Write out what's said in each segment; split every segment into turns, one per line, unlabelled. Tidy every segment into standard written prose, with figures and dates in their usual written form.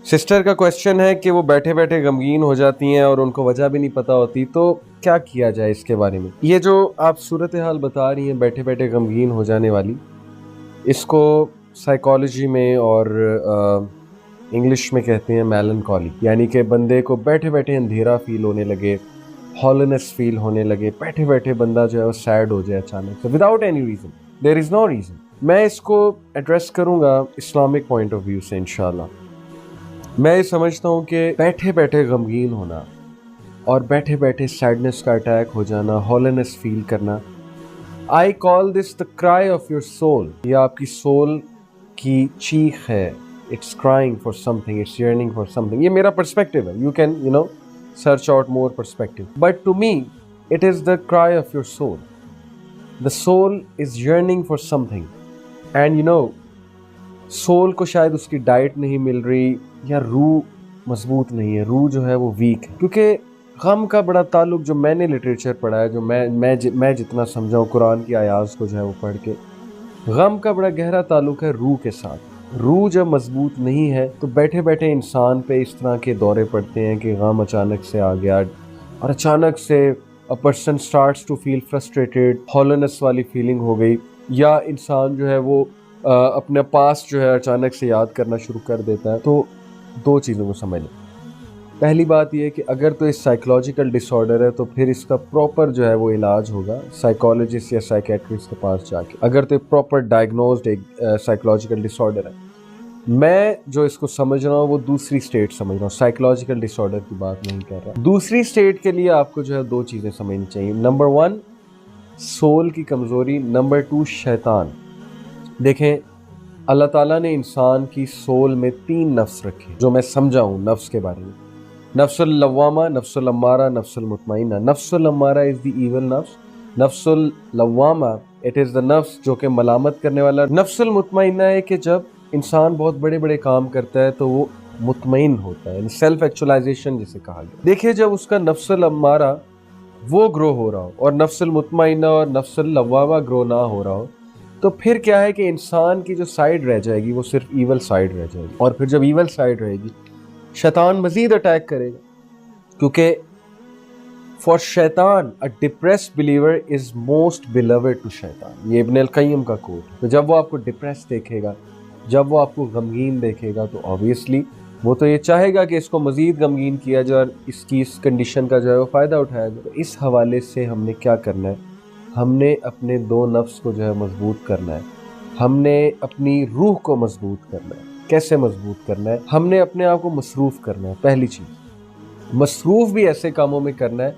Sister का question है कि वो बैठे बैठे गमगीन हो जाती हैं और उनको वजह भी नहीं पता होती, तो क्या किया जाए इसके बारे में। ये जो आप सूरत हाल बता रही हैं बैठे बैठे गमगीन हो जाने वाली, इसको साइकोलॉजी में और इंग्लिश में कहते हैं मेलनकॉली, यानी कि बंदे को बैठे बैठे अंधेरा फील होने लगे, हॉलोनेस फील होने लगे, बैठे बैठे बंदा जो है वो सैड हो जाए अचानक से without any reason, there is no reason. मैं इसको एड्रेस करूँगा इस्लामिक पॉइंट ऑफ व्यू से इंशाल्लाह। मैं ये समझता हूँ कि बैठे बैठे गमगीन होना और बैठे बैठे सैडनेस का अटैक हो जाना, हॉलोनेस फील करना, I call this the cry of your soul. ये आपकी सोल की चीख है, it's crying for something, it's yearning for something. ये मेरा पर्सपेक्टिव है, you can search out more perspective, but to me it is the cry of your soul. The soul is yearning for something and soul को शायद उसकी diet नहीं मिल रही या रूह मजबूत नहीं है, रूह जो है वो वीक है, क्योंकि गम का बड़ा ताल्लुक, जो मैंने लिटरेचर पढ़ा है, जो मैं जितना समझाऊँ कुरान की आयात को जो है वो पढ़ के, गम का बड़ा गहरा ताल्लुक है रूह के साथ। रूह जब मजबूत नहीं है तो बैठे बैठे इंसान पे इस तरह के दौरे पड़ते हैं कि गम अचानक से आ गया और अचानक से a person starts to feel frustrated, hollowness वाली फीलिंग हो गई, या इंसान जो है वो अपने पास जो है अचानक से याद करना शुरू कर देता है। तो दो चीज़ों को समझ लें। पहली बात यह है कि अगर तो इस साइकोलॉजिकल डिसऑर्डर है तो फिर इसका प्रॉपर जो है वो इलाज होगा साइकोलॉजिस्ट या साइकेट्रिस्ट के पास जाके, अगर तो प्रॉपर डायग्नोज्ड एक साइकोलॉजिकल डिसऑर्डर है। मैं जो इसको समझ रहा हूँ वो दूसरी स्टेट समझ रहा हूँ, साइकोलॉजिकल डिसऑर्डर की बात नहीं कर रहा। दूसरी स्टेट के लिए आपको जो है दो चीज़ें समझनी चाहिए। नंबर 1 सोल की कमज़ोरी, नंबर 2 शैतान। देखें, अल्लाह ताला ने इंसान की सोल में 3 नफ्स रखे, जो मैं समझा हूँ नफ्स के बारे में। नफ्सुल लव्वामा, नफ्सुल अम्मारा, नफ्सुल मुतमइन्ना। नफ्सुल अम्मारा इज़ द ईवल नफ्स, नफ्सुल लव्वामा इट इज़ द नफ्स जो कि मलामत करने वाला। नफ्सुल मुतमइन्ना है कि जब इंसान बहुत बड़े बड़े काम करता है तो वो मुतमइन होता है, यानी सेल्फ एक्चुअलाइजेशन जिसे कहा गया। देखिए, जब उसका नफ्सुल अम्मारा वो ग्रो हो रहा हो और नफ्सुल मुतमइन्ना और नफ्सुल लव्वामा ग्रो ना हो रहा हो, तो फिर क्या है कि इंसान की जो साइड रह जाएगी वो सिर्फ ईवल साइड रह जाएगी। और फिर जब ईवल साइड रहेगी, शैतान मजीद अटैक करेगा, क्योंकि फॉर शैतान a depressed believer is most beloved to शैतान। ये इब्न अल क़य्यिम का कोट है। तो जब वो आपको डिप्रेस देखेगा, जब वो आपको गमगीन देखेगा, तो ऑब्वियसली वो तो ये चाहेगा कि इसको मजीद गमगीन किया जाए और इसकी इस कंडीशन का जो है वो फ़ायदा उठाया जाए। तो इस हवाले से हमने क्या करना है, हमने अपने 2 नफ्स को जो है मजबूत करना है, हमने अपनी रूह को मजबूत करना है। कैसे मजबूत करना है? हमने अपने आप को मसरूफ़ करना है। पहली चीज़, मसरूफ़ भी ऐसे कामों में करना है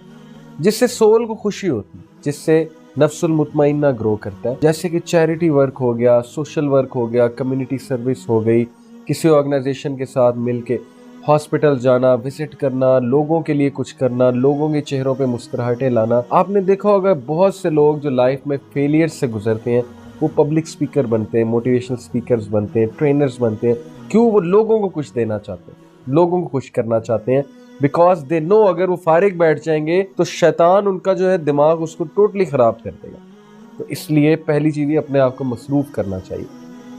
जिससे सोल को खुशी होती है, जिससे नफ्सुल मुतमइन्ना ग्रो करता है, जैसे कि चैरिटी वर्क हो गया, सोशल वर्क हो गया, कम्युनिटी सर्विस हो गई, किसी ऑर्गेनाइजेशन के साथ मिलके हॉस्पिटल जाना, विजिट करना, लोगों के लिए कुछ करना, लोगों के चेहरों पे मुस्कुराहटें लाना। आपने देखा होगा बहुत से लोग जो लाइफ में फेलियर से गुजरते हैं वो पब्लिक स्पीकर बनते हैं, मोटिवेशनल स्पीकर्स बनते हैं, ट्रेनर्स बनते हैं। क्यों? वो लोगों को कुछ देना चाहते हैं, लोगों को खुश करना चाहते हैं, बिकॉज दे नो अगर वो फारिग बैठ जाएंगे तो शैतान उनका जो है दिमाग उसको टोटली ख़राब कर देगा। तो इसलिए पहली चीज़ अपने आप को मसरूफ़ करना चाहिए,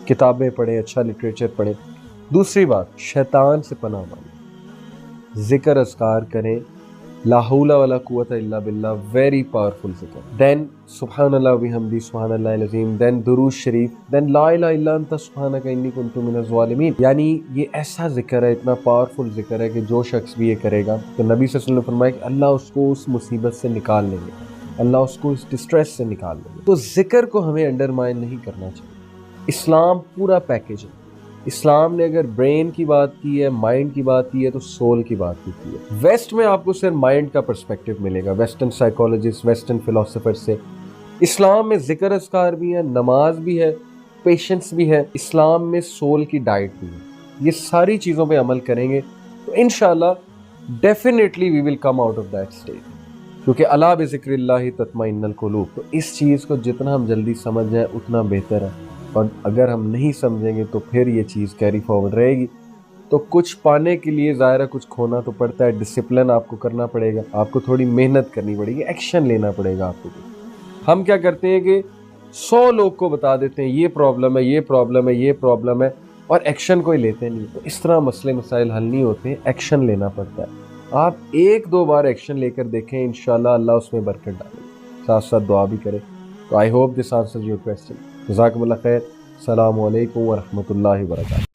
किताबें पढ़ें, अच्छा लिटरेचर पढ़ें। दूसरी बात, शैतान से पनाह मांगें, ज़िक्र अज़कार करें, ला हौला वला कुव्वता इल्ला बिल्लाह, वेरी पावरफुल ज़िक्र। देन सुब्हानल्लाह व बिहम्दी सुब्हानल्लाहिल अज़ीम, देन दुरूद शरीफ, देन ला इलाहा इल्ला अंता सुब्हानका इन्नी कुन्तु मिनज़ ज़ालिमीन। यानी ये ऐसा ज़िक्र है, इतना पावरफुल ज़िक्र है कि जो शख्स भी ये करेगा तो नबी सल्लल्लाहु अलैहि वसल्लम ने फरमाया कि अल्लाह उसको उस मुसीबत से निकाल लेंगे, अल्लाह उसको इस डिस्ट्रेस से निकाल लेंगे। तो ज़िक्र को हमें अंडरमाइन नहीं करना चाहिए। इस्लाम पूरा पैकेज है। इस्लाम ने अगर ब्रेन की बात की है, माइंड की बात की है, तो सोल की बात भी की है। वेस्ट में आपको सिर्फ माइंड का पर्सपेक्टिव मिलेगा, वेस्टर्न साइकोलॉजिस्ट, वेस्टर्न फिलोसोफर से। इस्लाम में ज़िक्र अज़कार भी है, नमाज भी है, पेशेंस भी है, इस्लाम में सोल की डाइट भी है। ये सारी चीज़ों पे अमल करेंगे तो इंशाल्लाह definitely we will come out of that state, क्योंकि अला बिज़िक्रिल्लाहि तत्मइन्नुल क़ुलूब। तो इस चीज़ को जितना हम जल्दी समझ जाएं उतना बेहतर है, और अगर हम नहीं समझेंगे तो फिर ये चीज़ कैरी फॉरवर्ड रहेगी। तो कुछ पाने के लिए ज़ाहिर है कुछ खोना तो पड़ता है, डिसिप्लिन आपको करना पड़ेगा, आपको थोड़ी मेहनत करनी पड़ेगी, एक्शन लेना पड़ेगा आपको। हम क्या करते हैं कि 100 लोग को बता देते हैं ये प्रॉब्लम है, ये प्रॉब्लम है, ये प्रॉब्लम है, اور ایکشن کوئی لیتے نہیں. تو اس طرح مسئلے مسائل حل نہیں ہوتے, ایکشن لینا پڑتا ہے. آپ ایک دو بار ایکشن لے کر دیکھیں, انشاءاللہ اللہ اس میں برکت ڈالے, ساتھ ساتھ دعا بھی کرے. تو I hope this answers your question. جزاکم اللہ خیر. السلام علیکم ورحمۃ اللہ وبرکاتہ.